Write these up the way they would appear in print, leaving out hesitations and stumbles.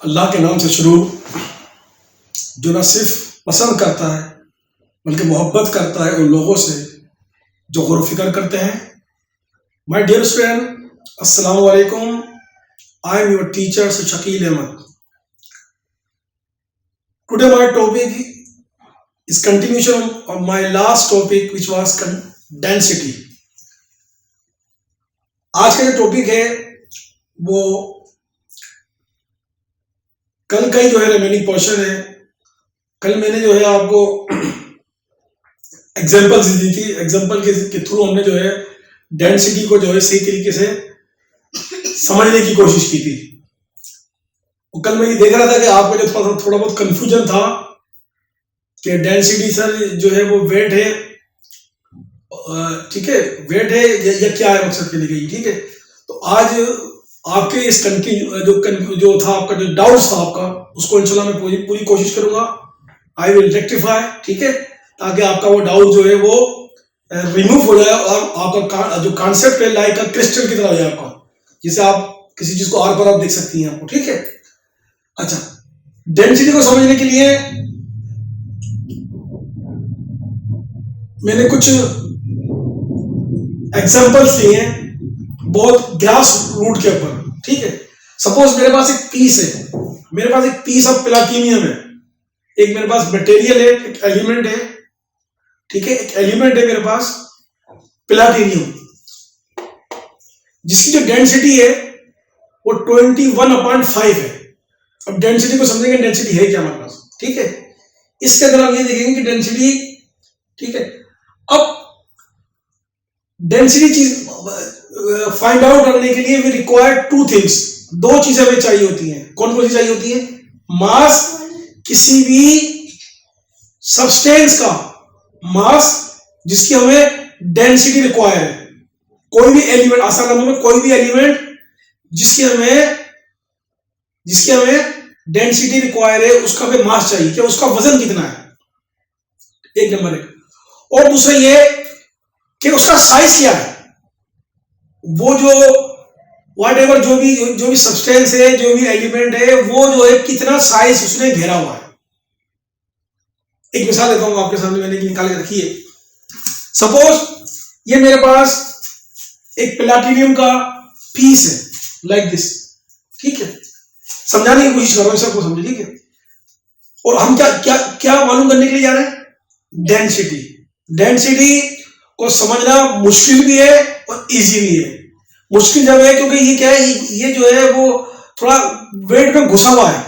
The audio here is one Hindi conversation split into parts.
अल्लाह के नाम से शुरू, जो न सिर्फ पसंद करता है बल्कि मोहब्बत करता है उन लोगों से जो गौर फिक्र करते हैं। माय डियर स्टूडेंट, अस्सलाम वालेकुम। I am your teacher Shakeel Ahmed. Today my topic is continuation of my last topic which was density। आज का जो टॉपिक है वो कल का ही जो है रिमेनिंग पोर्शन है। कल मैंने जो है आपको एग्जांपल्स दी थी, एग्जांपल के थ्रू हमने जो है डेंसिटी को जो है सही तरीके से समझने की कोशिश की थी। और कल मैं ये देख रहा था कि आपको जो थोड़ा बहुत कंफ्यूजन था कि डेंसिटी सर जो है वो वेट है, ठीक है, वेट है या क्या है मकसद के लिए, ठीक है। तो आज आपके इस जो था आपका जो डाउट था आपका, उसको इंशाल्लाह मैं पूरी कोशिश करूंगा। आई विल रेक्टिफाई, ठीक है, ताकि आपका वो डाउट जो है वो रिमूव हो जाए और आपका जो कॉन्सेप्ट है लाइक का क्रिस्टल की तरह हो जाए आपका, जिसे आप किसी चीज को आर पर आप देख सकती हैं आपको, ठीक है। अच्छा, डेंसिटी को समझने के लिए मैंने कुछ एग्जांपल्स लिए हैं बहुत ग्रास रूट के ऊपर, ठीक है। सपोज मेरे पास एक पीस है, मेरे पास एक पीस ऑफ प्लैटिनियम है, एक मेरे पास मटेरियल है, एक एलिमेंट है, ठीक है, एक एलिमेंट है मेरे पास प्लैटिनियम, जिसकी जो डेंसिटी है वो 21/5 है। अब डेंसिटी को समझेंगे, डेंसिटी है क्या हमारे पास, ठीक है। इसके अंदर हम ये देखेंगे कि डेंसिटी, ठीक है। अब डेंसिटी चीज फाइंड आउट करने के लिए वी रिक्वायर टू थिंग्स, दो चीजें हमें चाहिए होती हैं। कौन कौन सी चाहिए होती है? मास, किसी भी सब्सटेंस का मास जिसकी हमें डेंसिटी रिक्वायर है। कोई भी एलिमेंट, आसान लफ्जों में कोई भी एलिमेंट जिसकी हमें डेंसिटी रिक्वायर है, उसका हमें मास चाहिए, कि उसका वजन कितना है, एक नंबर है। और दूसरा ये कि उसका साइज क्या है, वो जो व्हाटएवर जो भी सब्सटेंस है, जो भी एलिमेंट है, वो जो है कितना साइज उसने घेरा हुआ है। एक मिसाल देता हूं आपके सामने, मैंने निकाल के रखी है। सपोज ये मेरे पास एक प्लैटिनियम का पीस है लाइक दिस, ठीक है। समझाने की कोशिश कर रहा हूं, सबको समझे, ठीक है। और हम क्या मालूम करने के लिए जा रहे हैं? डेंसिटी। डेंसिटी को समझना मुश्किल भी है और इजी भी है। मुश्किल जब है क्योंकि ये क्या है, ये जो है वो थोड़ा वेट में घुसा हुआ है,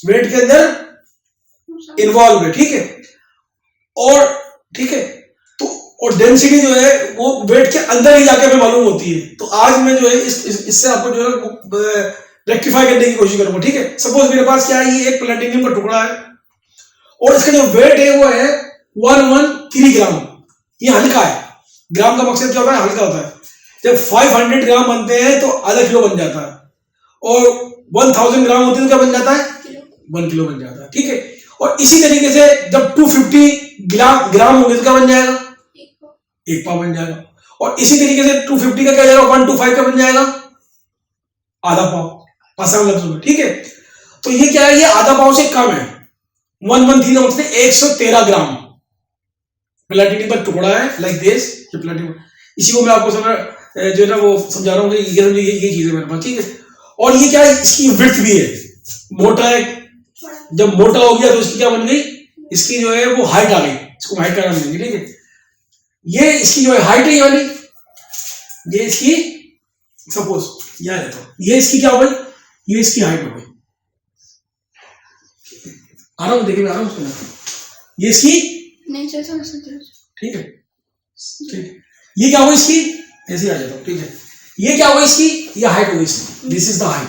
वेट के अंदर इन्वॉल्व है, ठीक है। और ठीक है, तो और डेंसिटी जो है वो वेट के अंदर ही जाके हमें मालूम होती है। तो आज मैं जो है इससे आपको जो है रेक्टिफाई करने की कोशिश करूंगा, ठीक है। सपोज मेरे पास क्या है, ये एक प्लैटिनियम का टुकड़ा है और इसका जो वेट है वो है 113 ग्राम। ये हल्का है। ग्राम का मकसद क्या होता है? हल्का होता है। जब 500 ग्राम बनते हैं तो आधा किलो बन जाता है, और 1000 ग्राम होते हैं तो क्या बन जाता है? 1 किलो बन जाता है, ठीक है। और इसी तरीके से जब 250 ग्राम होंगे तो क्या बन जाएगा? 1 पाव बन जाएगा। और इसी तरीके से 250 का क्या जाएगा? 125 का बन जाएगा आधा पाव, आसान लफ्जों में, ठीक है। तो ये क्या है, ये आधा पाव से कम है। 113 का मतलब 113 ग्राम प्लैटिनियम का टुकड़ा है लाइक दिस, ये प्लैटिनियम। इसी को मैं आपको जो है ना वो समझा रहा हूँ कि ये चीज है मेरे पास, ठीक है। और ये क्या है, इसकी विड्थ भी है, मोटा है। जब मोटा हो गया तो इसकी क्या बन गई? इसकी जो है वो हाइट आ गई, इसको हाइट का नाम देंगे, ठीक है। ये इसकी जो है हाइट है वाली, ये इसकी सपोज याद है, तो ये इसकी क्या हो गई? ये इसकी हाइट हो गई। आराम देखिए, आराम सुना, ये इसकी ठीक है, ठीक है। ये क्या हुआ इसकी? ऐसे आ जाता हूं, ठीक है। ये क्या हुआ इसकी? ये हाइट हो गई इसकी, दिस इज द हाइट,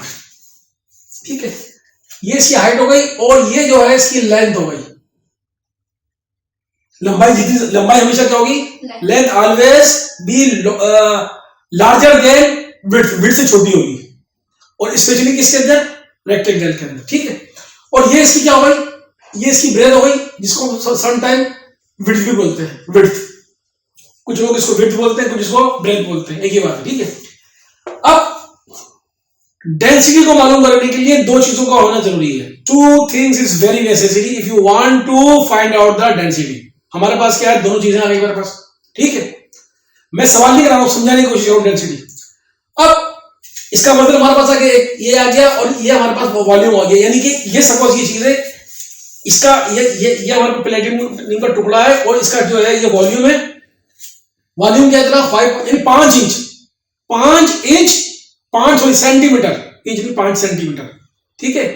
ठीक है। ये इसकी हाइट हो गई और ये जो है इसकी लेंथ हो गई। लंबाई हमेशा क्या होगी? Length always be larger than width, width से छोटी होगी, और स्पेशली किसके अंदर? रेक्टेंगल के अंदर, ठीक है। और ये इसकी क्या हो गई? ये इसकी ब्रेथ हो गई, जिसको सम टाइम विड्थ भी बोलते हैं, विड्थ। कुछ लोग इसको विड्थ बोलते हैं, कुछ इसको ब्रेथ बोलते हैं, एक ही बात है, ठीक है। अब डेंसिटी को मालूम करने के लिए दो चीजों का होना जरूरी है। Two things is very necessary if you want to find out the density. हमारे पास क्या है, दोनों चीजें आ गई हमारे पास, ठीक है। मैं सवाल नहीं कर रहा हूं, समझाने की कोशिश करूं डेंसिटी। अब इसका मतलब हमारे पास आगे ये आ गया और ये हमारे पास वॉल्यूम आ गया, यानी कि ये सपोज ये चीज है, इसका ये हमारे पास प्लेटिनम का टुकड़ा है और इसका जो है ये वॉल्यूम है। वॉल्यूम क्या इतना 5 यानी 5 इंच 5 सेंटीमीटर, इंच भी 5 सेंटीमीटर, ठीक है,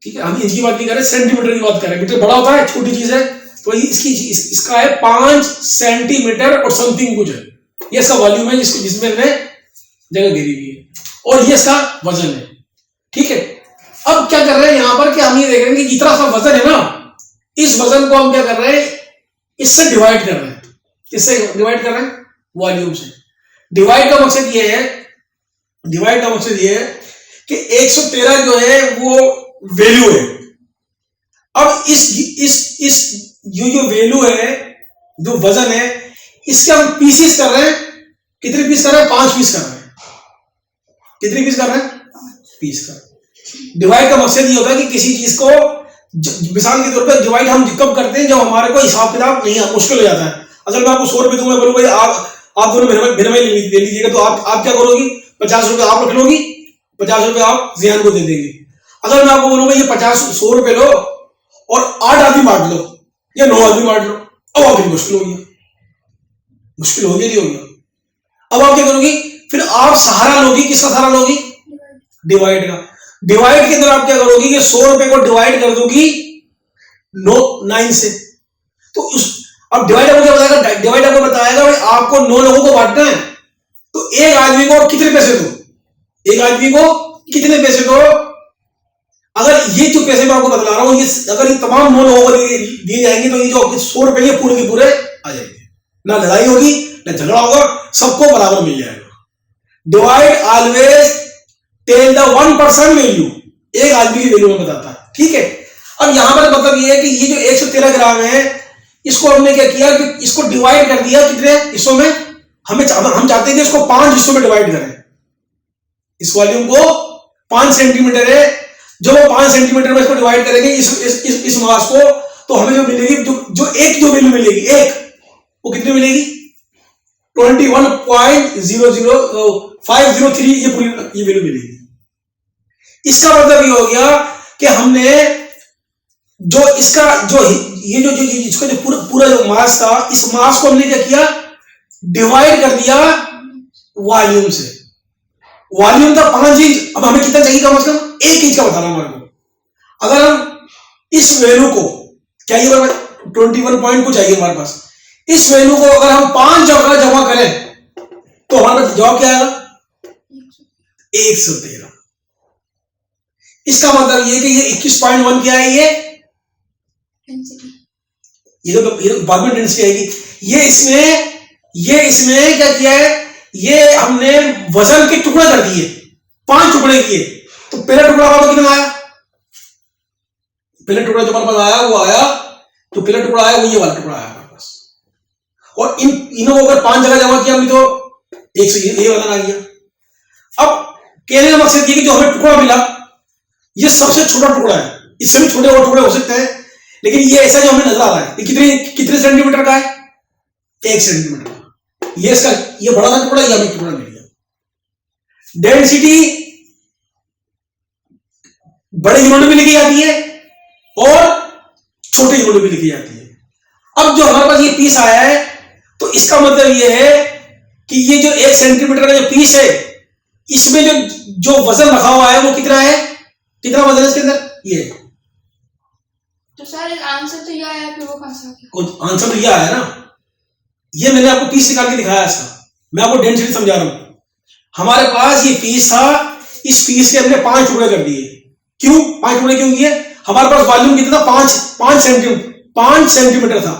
ठीक है। हम इंच की बात नहीं कर रहे, सेंटीमीटर की बात कर रहे हैं। मीटर बड़ा होता है, छोटी चीज है, तो इसका है 5 सेंटीमीटर और समथिंग कुछ है। ये इसका वॉल्यूम है जिसमें हमने जगह घेरी हुई है, और ये इसका वजन है, ठीक है। अब क्या कर रहे हैं यहां पर कि हम ये देख रहे हैं कि जितना सा वजन है ना, इस वजन को हम क्या कर रहे हैं, इससे डिवाइड कर रहे हैं। किससे डिवाइड कर रहे हैं? वॉल्यूम से। डिवाइड का मकसद ये है कि 113 जो है वो वैल्यू है। अब इस जो वैल्यू है, जो वजन है, इसके हम पीसेस कर रहे हैं। कितने पीस कर रहे हैं? 5 पीस कर रहे हैं। कितने पीस कर रहे हैं? पीस कर रहे हैं। डिवाइड का मकसद ये होता है कि किसी चीज को, मिसाल के तौर पर डिवाइड हम कब करते हैं, जब हमारे को हिसाब किताब नहीं, मुश्किल हो जाता है। अगर मैं आपको 100 रुपए दूंगा, बोलूँ भाई आप दोनों भिन्न ले लीजिएगा, तो आप क्या करोगी? 50 रुपए आप रख लोगी, 50 रुपए आप जियान को दे देंगे। अगर मैं आपको बोलूंगा ये 100 रुपए लो और 8 आदमी बांट लो या 9 आदमी बांट लो, अब आपकी मुश्किल होगी, नहीं होगी। अब आप क्या करोगी? फिर आप सहारा लोगी, किसका सहारा लोगी? डिवाइड का। डिवाइड के अंदर आप क्या करोगी कि 100 रुपए को डिवाइड कर दोगी 9 से। तो अब डिवाइड आपको क्या बताएगा? डिवाइड आपको बताएगा भाई आपको 9 लोगों को बांटना है, तो एक आदमी को कितने पैसे दो, अगर ये जो पैसे मैं आपको बतला रहा हूं, ये अगर ये तमाम 9 लोगों को दिए जाएंगे, तो ये जो 100 रुपए ये पूरे के पूरे आ जाएंगे। ना लड़ाई होगी, ना झगड़ा होगा, सबको बराबर मिल जाएगा। Divide always tell the 1% value, एक आदमी की वैल्यू में बताता है, ठीक है। अब यहां पर मतलब ये है कि ये जो 113 ग्राम है, इसको हमने क्या किया कि इसको डिवाइड कर दिया कितने हिस्सों में। हम चाहते हैं कि इसको 5 हिस्सों में डिवाइड करें। इस वॉल्यूम को 5 सेंटीमीटर है, जब वो 5 सेंटीमीटर में इसको डिवाइड करेंगे इस मास को, तो हमें जो मिलेगी, जो वैल्यू मिलेगी, वो कितनी मिलेगी? 21.00503 ये वैल्यू मिलेगी। इसका मतलब ये हो गया कि हमने जो इसका इसका जो पूरा जो मास था, इस मास को हमने क्या किया? डिवाइड कर दिया वॉल्यूम से। वॉल्यूम था 5 इंच, अब हमें कितना चाहिए? कम से कम 1 इंच का बताना हमारे को। अगर हम इस वैल्यू को, क्या ये 21 पॉइंट को चाहिए हमारे पास, इस वैल्यू को अगर हम 5 जगह जमा करें, तो हमारे पास जवाब क्या आएगा? 113। इसका मतलब ये कि ये 21.1 क्या है? ये बाद में डेंसिटी आएगी। ये इसमें क्या किया है? ये हमने वजन के टुकड़े कर दिए, 5 टुकड़े किए। तो पहला टुकड़ा हमारे कितना आया? पहला टुकड़ा जो हमारे पास आया वो आया, तो पहला टुकड़ा आया वो ये वाला टुकड़ा आया हमारे पास। और इन्हों को अगर 5 जगह जमा किया हमने, तो 100 ये वजन आ गया। अब कहने का मकसद ये कि जो हमें टुकड़ा मिला, ये सबसे छोटा टुकड़ा है। इससे भी छोटे और टुकड़े हो सकते हैं, लेकिन ये ऐसा जो हमें नजर आ रहा है, ये कितने सेंटीमीटर का है? 1 सेंटीमीटर का। ये बड़ा सा टुकड़ा, ये हमें टुकड़ा मिल गया। डेंसिटी बड़े यूनिट में लिखी जाती है और छोटे यूनिट में लिखी जाती है। अब जो हमारे पास ये पीस आया है, तो इसका मतलब ये है कि ये जो 1 सेंटीमीटर का जो पीस है, इसमें जो वजन रखा हुआ है वो कितना है? कितना वजन है इसके अंदर? ये। तो सर आंसर तो ये आया, फिर वो कहां से आ गया? आंसर तो ये आया ना, ये मैंने आपको पीस निकाल के दिखाया इसका। मैं आपको डेंसिटी समझा रहा हूं। हमारे पास ये पीस था, इस पीस के हमने 5 टुकड़े कर दिए। क्यों 5 टुकड़े क्यों किए? हमारे पास वॉल्यूम कितना था? 5 सेंटीमीटर था।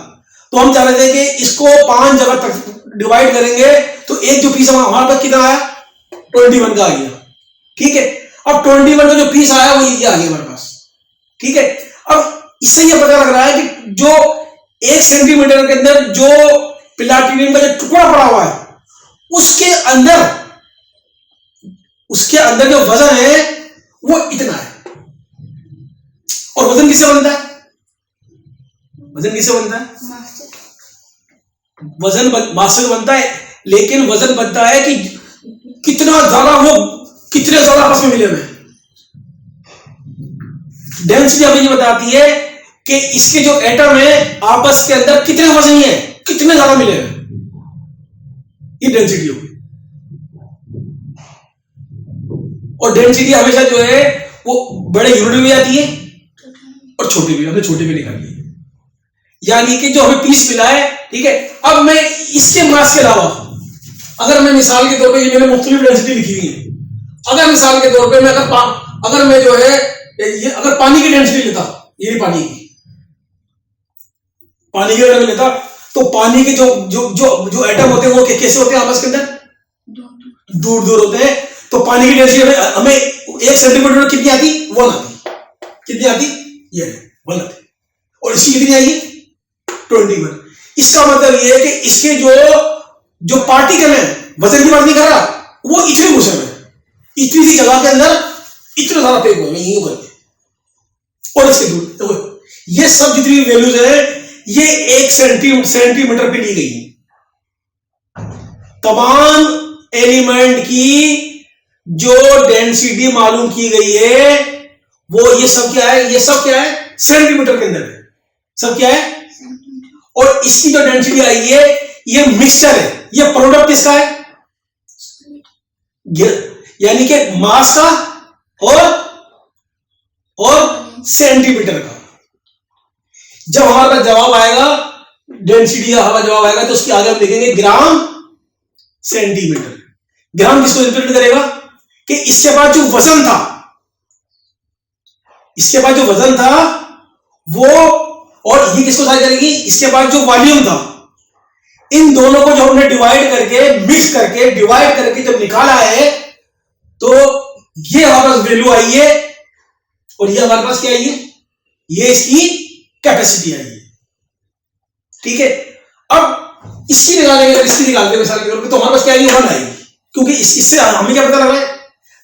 तो हम चाह रहे थे कि इसको 5 जगह तक डिवाइड करेंगे, तो एक जो पीस हमारे पास कितना आया? 21 का आ गया, ठीक है। अब 21 का जो पीस आया वो ये आ गया हमारे पास, ठीक है। अब इससे ये पता लग रहा है कि जो 1 सेंटीमीटर के अंदर जो प्लाटिनियम का जो टुकड़ा पड़ा हुआ है, उसके अंदर उसके अंदर जो वजन है वो इतना है। और वजन किससे बनता है? वजन किससे बनता है? वजन मास से बनता है, लेकिन वजन बनता है कि कितना ज्यादा वो कितने ज्यादा आपस में मिले हुए हैं। डेंसिटी हमें ये बताती है कि इसके जो एटम है आपस के अंदर कितने वजनी है, कितने ज्यादा मिले हुए, ये डेंसिटी होगी। और डेंसिटी हमेशा जो है वो बड़े यूनिट में आती है और छोटी भी, हमने छोटी भी निकाली है। यानी कि जो हमें पीस मिला है, ठीक है। अब मैं इसके मास के अलावा अगर मैं मिसाल के तौर पे, ये मैंने मुख्तलिफ डेंसिटी लिखी हुई है, अगर मिसाल के तौर पे मैं अगर मैं जो है ये अगर पानी की डेंसिटी लेता, ये पानी की अगर मैं लेता, तो पानी के जो जो जो जो एटम होते हैं वो कैसे होते हैं आपस के अंदर? दूर दूर होते हैं। तो पानी की डेंसिटी हमें 1 सेंटीमीटर में कितनी आती? 1 आती। कितनी आती? ये 1 आती। और इसकी कितनी आएगी? 21। इसका मतलब ये है कि इसके जो पार्टिकल है, वजन की बात नहीं कर रहा, वो इतने घुसे हुए, इतनी सी जगह के अंदर इतना सारा पेग हुआ यही करके, और इसके दूर तो ये सब जितनी वैल्यूज है ये 1 सेंटीमीटर पे ली गई है। तमाम एलिमेंट की जो डेंसिटी मालूम की गई है वो ये सब क्या है? ये सब क्या है? सेंटीमीटर के अंदर है। सब क्या है? और इसकी जो डेंसिटी आई है ये मिक्सचर है, ये प्रोडक्ट किसका है? यानी कि मास का और सेंटीमीटर का। जब हमारे पास जवाब आएगा डेंसिटी का हमारा जवाब आएगा तो उसके आगे हम लिखेंगे ग्राम सेंटीमीटर। ग्राम किसको रिप्रेजेंट करेगा? कि इसके बाद जो वजन था, इसके बाद जो वजन था वो, और ये किसको साझा करेगी? इसके बाद जो वॉल्यूम था, इन दोनों को जो हमने डिवाइड करके मिक्स करके डिवाइड करके जब निकाला है तो ये हमारे पास वैल्यू आई है, और ये हमारे पास क्या आई है? ये इसकी कैपेसिटी आई है। ठीक है। अब इसकी निकालेंगे, इसकी निकालते मिसाल के तौर पे, तो हमारे पास क्या आएगी? 1 आएगी, क्योंकि इससे हमें क्या पता लग रहा है?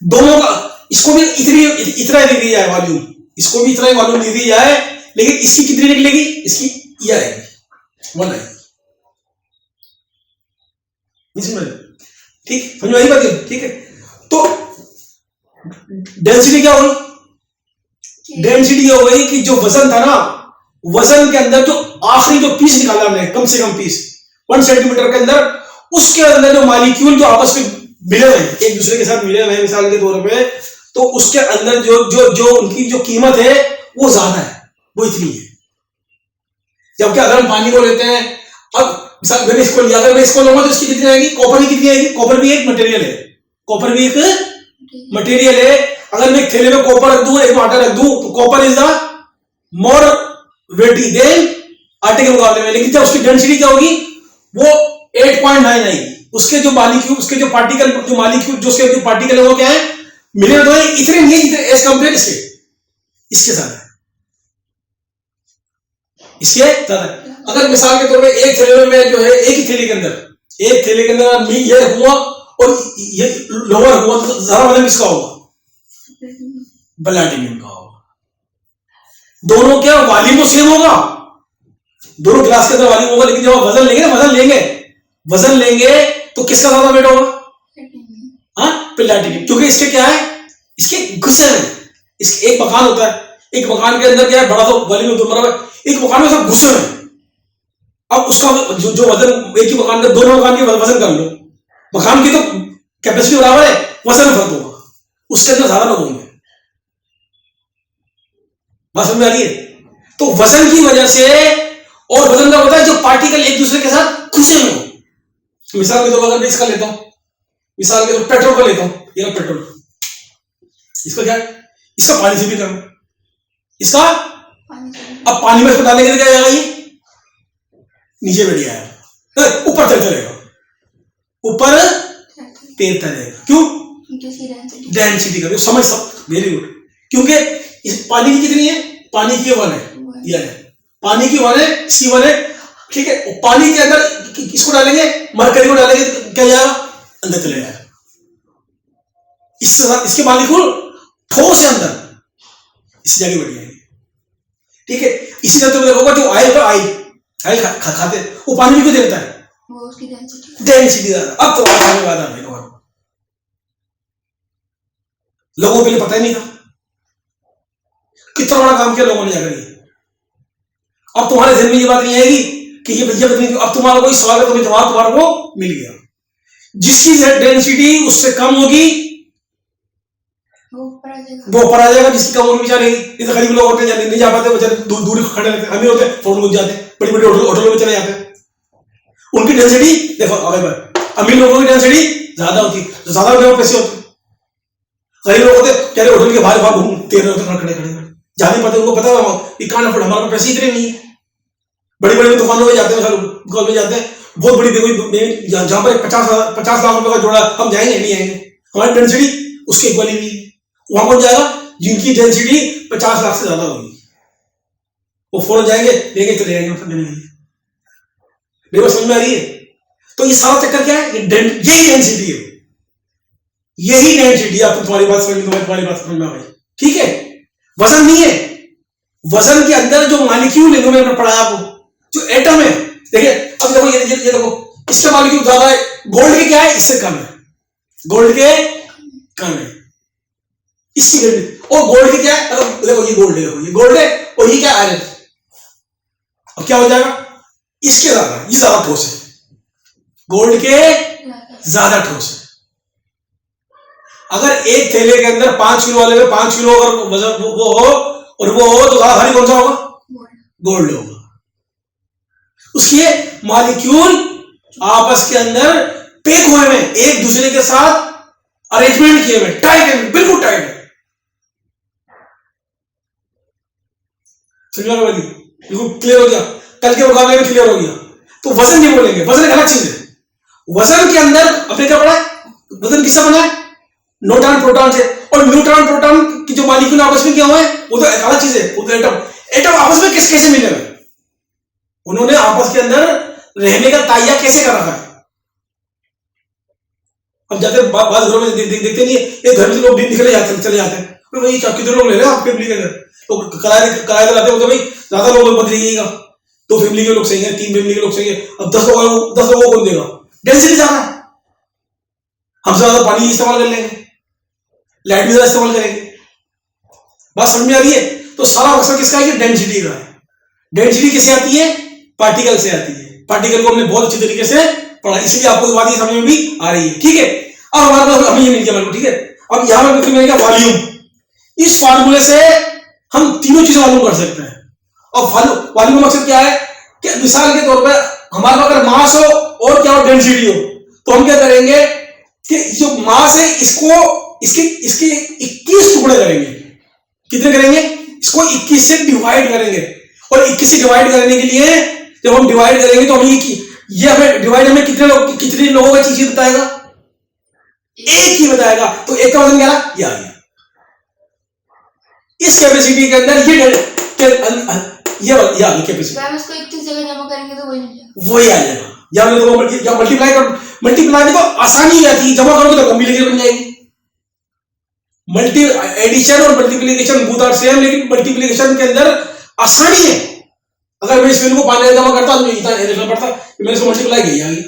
दोनों का, इसको भी इतना दे दिया जाए वॉल्यूम, इसको भी इतना ही वॉल्यूम दे दी जाए, लेकिन इसकी कितनी निकलेगी? इसकी ये आएगी 1 आएगी। ठीक, समझ में आई बात? ठीक है। तो डेंसिटी क्या होगी? डेंसिटी ये हो गई कि जो वजन था ना, वजन के अंदर जो आखिरी जो पीस निकाला हमने, कम से कम पीस 1 सेंटीमीटर के अंदर, उसके अंदर जो मॉलिक्यूल जो आपस में मिले हुए हैं, एक दूसरे के साथ मिले हुए हैं मिसाल के तौर पे, तो उसके अंदर जो जो जो उनकी जो कीमत है वो ज्यादा है, वो इतनी है। जबकि अगर हम पानी को लेते हैं, अब मिसाल मैंने इसको लिया, अगर मैं इसको लूंगा तो इसकी कितनी आएगी? कॉपर की कितनी आएगी? कॉपर भी एक मटेरियल है, कॉपर भी एक मटेरियल है। अगर मैं एक थैले में कॉपर रख दूं, एक में आटा रख दूं, तो copper is the more weighty than आटे के मुकाबले में, लेकिन जब उसकी डेंसिटी क्या होगी? वो 8.9 आएगी। उसके जो मॉलिक्यूल, उसके जो पार्टिकल, जो मॉलिक्यूल जो उसके जो पार्टिकल है वो क्या है? मिले तो इतने नहीं है जितने एज कंपेयर इसके साथ है, इसके साथ। अगर मिसाल के तौर पे एक थैले में जो है, एक ही थैले के अंदर मैं ये रखूंगा और ये लोअर रखूंगा, तो ज्यादा वजन किसका होगा? प्लैटिनम का होगा। दोनों क्या वॉल्यूम तो सेम होगा, दोनों ग्लास के अंदर वॉल्यूम होगा, लेकिन जब वजन लेंगे ना, वजन लेंगे तो किसका ज्यादा वेट होगा? हाँ, प्लैटिनम। क्योंकि इसके क्या है? इसके गुस्से में, इसके एक मकान होता है, एक मकान के अंदर क्या है? बड़ा तो वॉल्यूम दो बराबर, एक मकान में सब गुस्से में। अब उसका जो वजन, एक ही मकान का, दोनों मकान के वजन कर लो, मकान की तो कैपेसिटी बराबर है, वजन में फर्क होगा, उसके अंदर ज्यादा लोग होंगे। बात समझ में आ रही है? तो वजन की वजह से, और वजन का होता है जो पार्टिकल एक दूसरे के साथ घुसे हुए हो। मिसाल के तौर पर अगर मैं इसका लेता हूं, मिसाल के तौर पेट्रोल का लेता हूं, ये पेट्रोल, इसका क्या है? इसका पानी से भी कम, इसका अब पानी में इसको डालेंगे तो क्या जाएगा? ये नीचे बैठ जाएगा, ऊपर चलता रहेगा, ऊपर तैरता रहेगा। क्यों? डेंसिटी का समझ सब, वेरी गुड। क्योंकि इस पानी की कितनी है? पानी की 1 है, यह है पानी की 1 है, इसकी 1 है। ठीक है। पानी के अंदर इसको डालेंगे, मरकरी को डालेंगे तो क्या जाएगा? अंदर चले जाएगा। इसके मॉलिक्यूल ठोस है अंदर, इससे जाके बढ़ जाएंगे। ठीक है, इसी तरह तुम देखोगे जो ऑयल का ऑयल खाते वो पानी भी क्यों देता है, वो उसकी डेंसिटी। अब तो आने वाला है लोगों को पहले पता ही नहीं था, कितना बड़ा काम किया लोगों ने जाकर ये। अब तुम्हारे ध्यान में ये बात नहीं आएगी कि ये भैया नहीं, अब तुम्हारा कोई सवाल है, तुम्हें जवाब तुम्हारा को मिल गया। जिसकी डेंसिटी उससे कम होगी वो ऊपर आ जाएगा, जिसकी कम होगी बेचारे इधर गरीब लोग होते हैं नहीं जा पाते, बेचारे दूर खड़े रहते हैं, अमीर होते हैं फौरन घुस जाते हैं, बड़ी बड़ी होटलों में चले जाते हैं। उनकी डेंसिटी देखो, अमीर लोगों की डेंसिटी ज्यादा होती है, तो ज्यादा होने पैसे होते हैं। गरीब लोग होते बेचारे होटल के बाहर घूमते रहते खड़े खड़े जा नहीं पाते, उनको पता है हमारे पैसे इतने नहीं है। बड़ी बड़ी दुकानों में जाते हैं, दुकान में जाते हैं, बहुत बड़ी देखो जहां पर 50 लाख रुपए का जोड़ा, हम जाएंगे नहीं आएंगे, हमारी डेंसिटी उसके इक्वली भी है। वहां कौन जाएगा जिनकी डेंसिटी 50 लाख से ज्यादा होगी, वो फौरन जाएंगे लेंगे चले जाएंगे। देखो समझ में आ रही है? तो ये सारा चक्कर क्या है, यही डेंसिटी है, यही डेंसिटी है। आपको तुम्हारी बात समझ में आ गई? ठीक है, वजन नहीं है, वजन के अंदर जो मॉलिक्यूल है, मैंने पढ़ाया आपको, जो एटम है। देखिए अब देखो ये देखो, इसका मॉलिक्यूल ज्यादा है, गोल्ड के क्या है, इससे कम है, गोल्ड के कम है, इसकी और गोल्ड के क्या है, देखो ये गोल्ड है, देखो ये गोल्ड है, और ये क्या आयरन। अब क्या हो जाएगा, इसके ज्यादा, ये ज्यादा ठोस है, गोल्ड के ज्यादा ठोस है। अगर एक थैले के अंदर 5 किलो वाले में 5 किलो अगर वजन वो हो और वो हो, तो ज्यादा भारी कौन सा होगा, गोल्ड होगा। उसके मॉलिक्यूल आपस के अंदर पैक हुए हैं, एक दूसरे के साथ अरेंजमेंट किए हुए, टाइट है, बिल्कुल टाइट है। समझ रहे, बिल्कुल क्लियर हो गया, कल के मुकाबले में क्लियर हो गया। तो वजन नहीं बोलेंगे, वजन एक अलग चीज है। वजन के अंदर अपने क्या पढ़ा है, वजन किससे बना है, न्यूट्रॉन प्रोटॉन से, और न्यूट्रॉन प्रोटॉन की जो मॉलिक्यूल आपस में क्या हुए वो तो एक अलग चीज है, वो तो एटम आपस में कैसे मिले हुए, उन्होंने आपस के अंदर रहने का ताइया कैसे कर रखा है। अब जाते बाद घरों में देखते नहीं है, एक घर में लोग निकले जाते चले जाते हैं, तो भाई कितने लोग ले रहे हैं आप फैमिली के अंदर, तो किराए दिलाते हो तो भाई ज्यादा लोग मत रहिएगा, 2 फैमिली के लोग सही है, 3 फैमिली के लोग सही है। अब 10 लोगों को कौन देगा, डेंसिटी ज्यादा है, हम ज्यादा पानी इस्तेमाल कर लेंगे, लाइट भी ज्यादा इस्तेमाल करेंगे। बात समझ में आ रही है? तो सारा मकसद किसका है, डेंसिटी का है। डेंसिटी किससे आती है, पार्टिकल से आती है। पार्टिकल को हमने बहुत अच्छी तरीके से पढ़ा, इसलिए आपको बात समझ में भी आ रही है। ठीक है, अब हमारे पास हमें ये मिल गया, ठीक है। अब यहां पर मिल गया वॉल्यूम, इस फार्मूले से हम तीनों चीजें मालूम कर सकते हैं। अब वॉल्यूम का मकसद क्या है कि मिसाल के तौर पर हमारे पास अगर मास हो और क्या हो, डेंसिटी हो, तो हम क्या करेंगे कि जो मास है इसके 21 टुकड़े करेंगे। कितने करेंगे, इसको 21 से डिवाइड करेंगे, और 21 से डिवाइड करने के लिए जब हम डिवाइड करेंगे तो हम ये हमें डिवाइड हमें कितने लोगों का चीज बताएगा, एक ही बताएगा। तो एक का वजन क्या है, ये आ गया। इस कैपेसिटी के अंदर ये आ गई कैपेसिटी, इसको 21 जगह जमा करेंगे तो वही आ जाएगा। या मल्टीप्लाई को आसानी आती है, जमा करोगे तो कॉम्बिनेशन बन जाएगी। एडिशन और मल्टीप्लिकेशन बोथ आर सेम, लेकिन मल्टीप्लिकेशन के अंदर आसानी है। अगर मैं इस वैल्यू को 5 जगह जमा करता तो इतना लिखना पड़ता, मैंने इसको मल्टीप्लाई किया आ गई।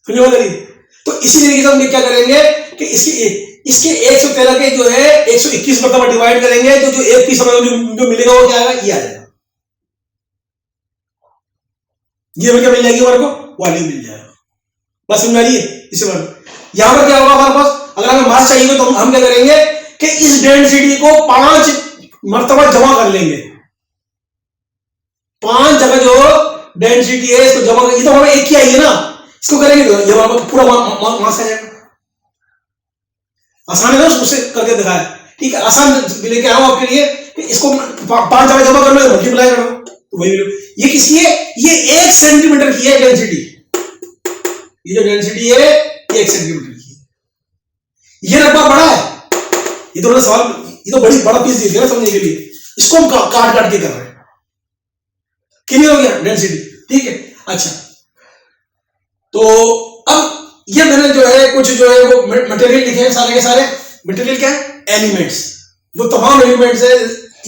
समझ में आ रही? तो इसी तरीके से हम क्या करेंगे कि इसके 113 के जो है 121 मतलब डिवाइड करेंगे, तो जो एक पीस जो मिलेगा वो क्या आएगा, ये आ जाएगा। ये क्या मिल जाएगी हमारे को, वॉल्यूम मिल जाएगा। बस समझ में आ रही है? इसी बार यहां पर क्या होगा हमारे पास, अगर हमें मास चाहिए तो हम क्या करेंगे कि इस डेंसिटी को 5 मर्तबा जमा कर लेंगे। 5 जगह जो डेंसिटी है इसको जमा करेंगे, तो हमें एक ही आई है ना, इसको करेंगे तो ये हमारा पूरा मास आ जाएगा। आसान है ना, उससे करके दिखाया। ठीक है, आसान लेके आया हूं आपके लिए कि इसको 5 जगह जमा कर लो, मल्टीप्लाई करो तो वही मिले। ये किसकी है, ये 1 सेंटीमीटर की है डेंसिटी। ये जो डेंसिटी है ये 1 सेंटीमीटर की है। ये रकबा बड़ा है, ये तो सवाल, ये तो बड़ा पीस दे दिया ना समझने के लिए। इसको हम काट के कर रहे हैं। क्लियर हो गया डेंसिटी? ठीक है, अच्छा। तो अब ये मैंने जो है कुछ जो है वो मटेरियल लिखे हैं, सारे के सारे मटेरियल क्या है, एलिमेंट्स, वो तमाम एलिमेंट्स है।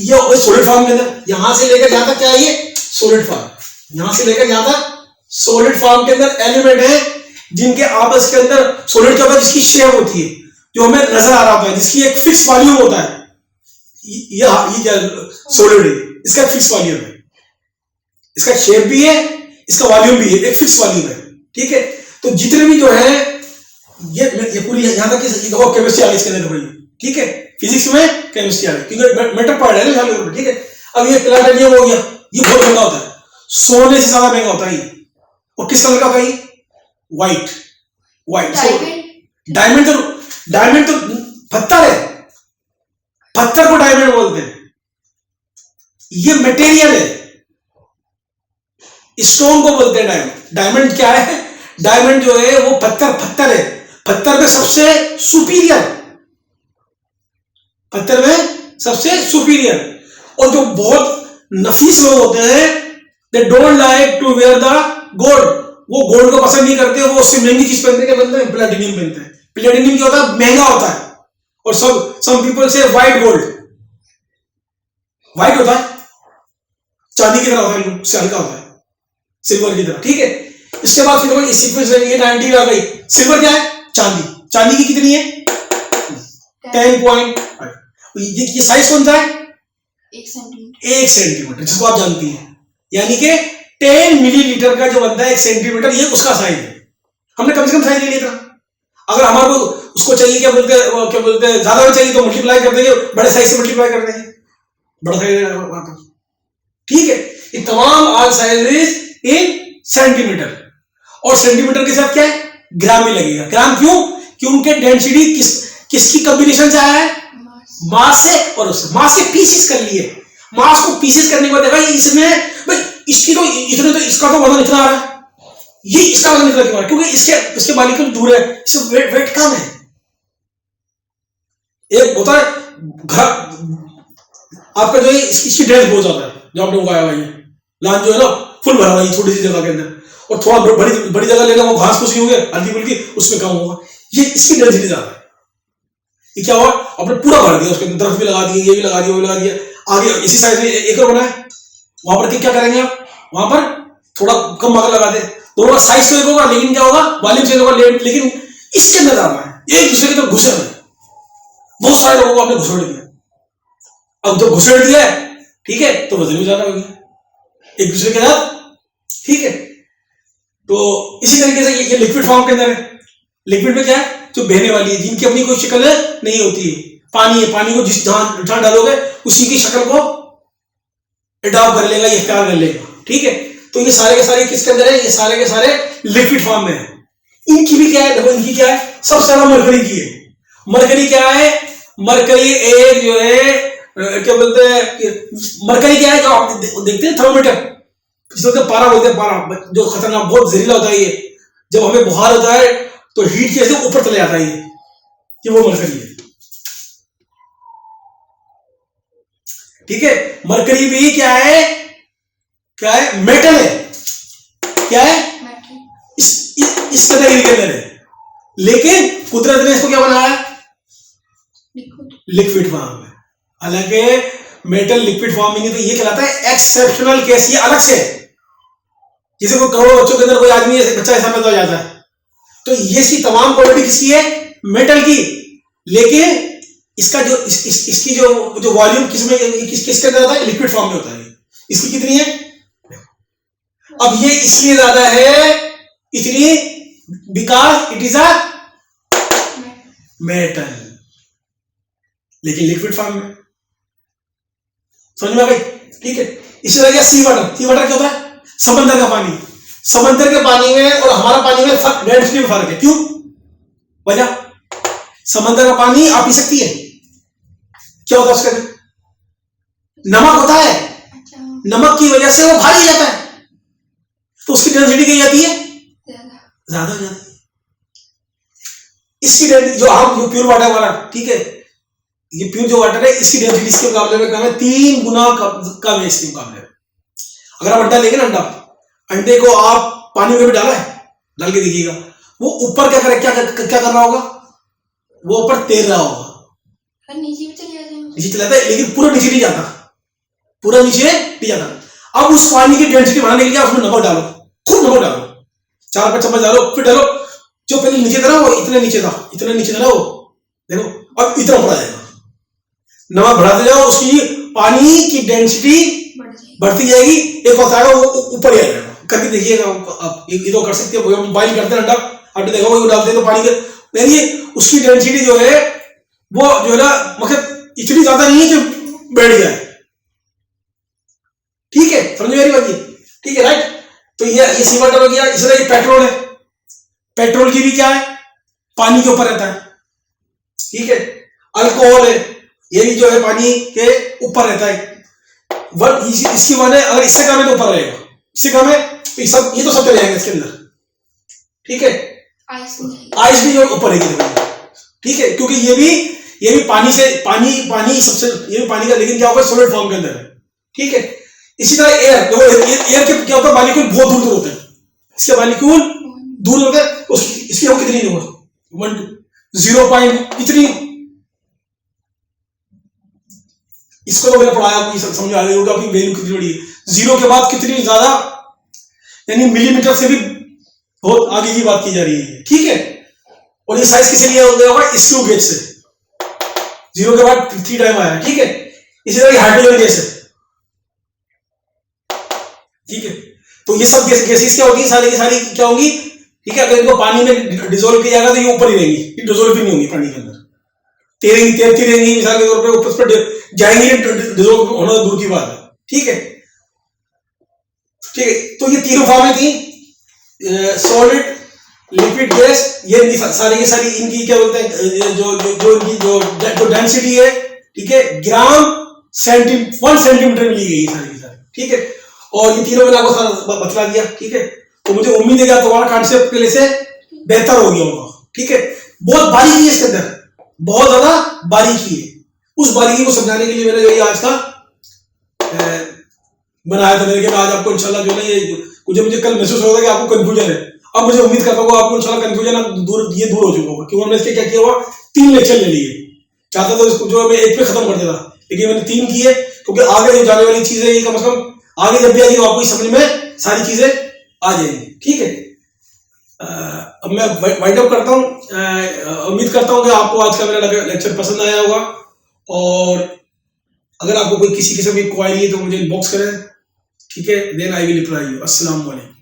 ये सॉलिड फॉर्म के अंदर यहां से लेकर यहां तक क्या है, ये सॉलिड फॉर्म, यहां से लेकर यहां तक सॉलिड फॉर्म के अंदर एलिमेंट है जिनके आपस के अंदर सॉलिड क्या होता है, जिसकी शेप होती है, जो हमें नजर आ रहा होता है, जिसकी एक फिक्स वॉल्यूम होता है। ये क्या सॉलिड है, इसका फिक्स वॉल्यूम है, इसका शेप भी है, इसका वॉल्यूम भी है, एक फिक्स वॉल्यूम है। ठीक है, तो जितने भी जो है ये पूरी यहां तक केमिस्ट्री आ गई इसके अंदर पूरी। ठीक है, फिजिक्स में केमिस्ट्री आ गई क्योंकि मेटल पार्ट है ना। ठीक है, अब ये प्लैटिनियम हो गया, ये बहुत महंगा होता है, सोने से ज्यादा महंगा होता है ये। और किस कलर का होता है ये, व्हाइट। डायमंड तो पत्थर है, पत्थर को डायमंड बोलते हैं। ये मटेरियल है, स्टोन को बोलते हैं डायमंड। डायमंड क्या है, डायमंड जो है वो पत्थर है, पत्थर में सबसे सुपीरियर। और जो बहुत नफीस लोग होते हैं, they don't like to wear the gold, वो गोल्ड को पसंद नहीं करते, वो उससे महंगी चीज पहनते हैं, बनते हैं प्लेटिनियम पहनते हैं। प्लेटिनियम क्या होता है, महंगा होता है। और सम पीपल से व्हाइट गोल्ड, व्हाइट होता है, चांदी की तरह होता है, उससे हल्का होता है, सिल्वर की तरह। ठीक है, इसके बाद फिर इस सीक्वेंस में 90 आ गई। सिल्वर क्या है, चांदी की कितनी है, 10.5। ये साइज कौन सा है, 1 सेंटीमीटर, जिसको आप जानती हैं, यानी कि 10 मिलीलीटर का जो बनता है 1 सेंटीमीटर, ये उसका साइज है। हमने कम से कम साइज ले लिया था। अगर हमारे को उसको चाहिए क्या बोलते हैं ज्यादा में चाहिए तो मल्टीप्लाई कर देंगे, बड़े साइज से मल्टीप्लाई कर देंगे, बड़ा साइज। ठीक है, ये तमाम ऑल साइज इन सेंटीमीटर। और सेंटीमीटर के साथ क्या है, ग्राम में लगेगा। ग्राम क्यों, क्योंकि डेंसिटी किसकी कॉम्बिनेशन से आया है, मास से और उससे। मास के पीसेस कर लिए, मास को पीसेस करने के बाद देखा इसमें भाई इसकी तो इतने, तो इसका तो वजन इतना आ रहा है, ये इसका वजन इतना क्यों आ रहा है, क्योंकि इसके मालिक दूर है, इससे वेट कम है। एक होता है घर आपका जो है इसकी डेंस बहुत ज्यादा है, जो आपने उगाया हुआ है लान जो है ना, फुल भरा हुआ है छोटी सी जगह के अंदर, और थोड़ा बड़ी जगह लेगा वो घास फूसी होंगे हल्की फुल्की, उसमें कम होगा। ये इसकी डेंसिटी ज्यादा है। ये क्या हुआ, आपने पूरा भर दिया, उसके दरख्त भी लगा दिए, ये भी लगा दिया, वो भी लगा दिया, आगे इसी साइज में एक और बना है, वहां पर क्या करेंगे आप, वहां पर थोड़ा कम आगे लगा दे, दोनों का साइज तो एक होगा, लेकिन क्या होगा, वॉल्यूम चेंज होगा, लेकिन इसके अंदर ज्यादा है, एक दूसरे की तरफ घुसे हुए। बहुत सारे लोगों को आपने घुसेड़ दिया। अब जब घुसेड़ दिया है, ठीक है, तो वजन भी ज्यादा हो गया एक दूसरे के साथ। ठीक है, तो इसी तरीके से ये लिक्विड फॉर्म के अंदर है। लिक्विड में क्या है, जो बहने वाली है, जिनकी अपनी कोई शक्ल नहीं होती है। पानी है, पानी को जहां डालोगे उसी की शक्ल को अडॉप्ट कर लेगा, इख्तियार कर लेगा। ठीक है, तो ये सारे के सारे किसके अंदर है, ये सारे के सारे लिक्विड फॉर्म में है। इनकी भी क्या है, देखो इनकी क्या है, सबसे ज्यादा मरकरी की है। मरकरी क्या है, मरकरी एक जो है क्या बोलते हैं, मरकरी क्या है, जो आप देखते हैं थर्मोमीटर, जिसको पारा बोलते हैं, पारा जो खतरनाक बहुत जहरीला होता है। ये जब हमें बुखार होता है तो हीट कैसे ऊपर चले जाता है, ये वो मरकरी है। ठीक है, मरकरी भी क्या है, मेटल है, क्या है, इस कैटेगरी के अंदर है, लेकिन कुदरत ने इसको क्या बनाया, लिक्विड फॉर्म में। हालांकि मेटल लिक्विड फॉर्म में नहीं, तो ये कहलाता है एक्सेप्शनल केस, ये अलग से। जैसे कोई करोड़ों बच्चों के अंदर कोई आदमी बच्चा ऐसा पैदा हो जाता है, तो ये इसकी तमाम क्वालिटी किसकी है, मेटल की, लेकिन इसका जो इसकी जो वॉल्यूम किसके अंदर होता है, लिक्विड फॉर्म में होता है। इसकी कितनी है, अब ये इसलिए ज्यादा है, इतनी, because it is a metal, लेकिन लिक्विड फॉर्म में। समझ में आ गई। ठीक है, इसी तरह सी वाटर। सी वाटर क्या होता है, समंदर का पानी। समंदर के पानी में और हमारा पानी में डेंसिटी में फर्क है। क्यों, वजह, समंदर का पानी आप पी सकती है, क्या होता है उसके अंदर, नमक होता है, नमक की वजह से वो भारी जाता है, तो उसकी डेंसिटी क्या जाती है, ज्यादा हो जाती है। इसकी डेंसिटी जो हम जो प्योर वाटर हमारा, ठीक है, ये प्योर जो वाटर है, इसकी डेंसिटी इसके मुकाबले में कम है, 3 गुना कम है इसके मुकाबले में। अगर आप अंडा लेंगे ना, अंडे को आप पानी में भी डाला है, डाल के देखिएगा, वो ऊपर क्या कर रहा होगा, वो ऊपर तैर रहा होगा, नीचे भी चले जाते हैं, नीचे चला जाता है, लेकिन पूरा नीचे नहीं जाता, पूरा नीचे नहीं जाता। अब उस पानी की डेंसिटी बढ़ाने के लिए उसमें नमक डालो, खूब नमक डालो, 4-5 चम्मच डालो, फिर डालो। जो पहले नीचे था ना वो इतने नीचे था वो, देखो अब इतना बढ़ा जाएगा, नमक बढ़ाते जाओ, उसकी पानी की डेंसिटी बढ़ती जाएगी, एक वक्त आएगा वो ऊपर ही आ जाएगा। करके देखिएगा आप, ये तो कर सकते हो, बॉइल करते हैं अंडा, आपने देखा वो डालते हैं तो पानी के नहीं, उसकी डेंसिटी जो है वो जो है ना मतलब इतनी ज्यादा नहीं है कि बैठ जाए, ठीक है, समझ मेरी बात, ठीक है, राइट। तो ये सी वाटर हो गया। इस तरह ये पेट्रोल है, पेट्रोल की भी क्या है, पानी के ऊपर रहता है, ठीक है। अल्कोहल है, ये भी जो है पानी के ऊपर रहता है। इसकी माने अगर इससे कम है तो ऊपर रहेगा, इससे कम है तो ये तो सब चले जाएंगे इसके अंदर, ठीक है। आइस भी जो ऊपर रहेगी, ठीक है, क्योंकि ये भी पानी से पानी सबसे, ये भी पानी का, लेकिन क्या होगा सॉलिड फॉर्म के अंदर है, ठीक है। इसी तरह एयर, देखो एयर के क्या होता है, मॉलिक्यूल बहुत दूर होते हैं, इसके मॉलिक्यूल दूर होते हैं, इसकी हम कितनी नहीं होगा 0 कितनी, इसको तो मैंने पढ़ाया, आपको समझ आ रही होगा कि वैल्यू कितनी बड़ी है, 0 के बाद कितनी ज्यादा, यानी मिलीमीटर से भी बहुत आगे की बात की जा रही है, ठीक है। और ये साइज किसे लिया होगा, स्क्रू गेज से, 0 के बाद 3 टाइम आया, ठीक है। इसी तरह हाइड्रोजन गैस है, ठीक है। तो ये सब गैसेस क्या होगी, सारी की सारी क्या होगी, ठीक है। अगर इनको पानी में डिसोल्व किया जाएगा तो ये ऊपर ही रहेंगी, ये डिसोल्व ही नहीं होंगी पानी के अंदर, तैरती रहेंगी, मिसाल के तौर पे ऊपर पर जाएंगी, डिसोल्व होना दूर की बात है, ठीक है, ठीक है। तो ये तीनों फॉर्में थी, सॉलिड, लिक्विड, गैस, ये सारी की सारी इनकी क्या बोलते हैं, जो इनकी जो डेंसिटी है, ठीक है, ग्राम 1 सेंटीमीटर में ली गई सारी की सारी, ठीक है। और ये तीनों मैंने आपको सारा बतला दिया, ठीक है। तो मुझे उम्मीद है कि तुम्हारा कॉन्सेप्ट पहले से बेहतर हो गया होगा, ठीक है। बहुत बारीकी है इसके अंदर, बहुत ज्यादा बारीकी है, उस बारीकी को समझाने के लिए मैंने जो ये आज का बनाया था, मैंने कहा आज आपको इंशाल्लाह जो है ये मुझे कल महसूस होगा कि आपको कंफ्यूजन है, अब मुझे उम्मीद करता हूँ आपको इंशाल्लाह कंफ्यूजन दूर हो चुका होगा, क्योंकि हमने इसके क्या किया हुआ 3 लेक्चर ले लिए, चाहता था इसको जो मैं एक पे खत्म कर देता, लेकिन मैंने 3 किए, क्योंकि आगे जो जाने वाली चीजें ये कम से कम आगे जब भी आएगी तो आपको समझ में सारी चीजें आ जाएंगी, ठीक है। अब मैं वाइंड अप करता हूँ, उम्मीद करता हूँ कि आपको आज का मेरा लेक्चर पसंद आया होगा, और अगर आपको कोई किसी किस्म की क्वेरी है तो मुझे इनबॉक्स करें, ठीक है, then I will reply you. अस्सलाम वालेकुम।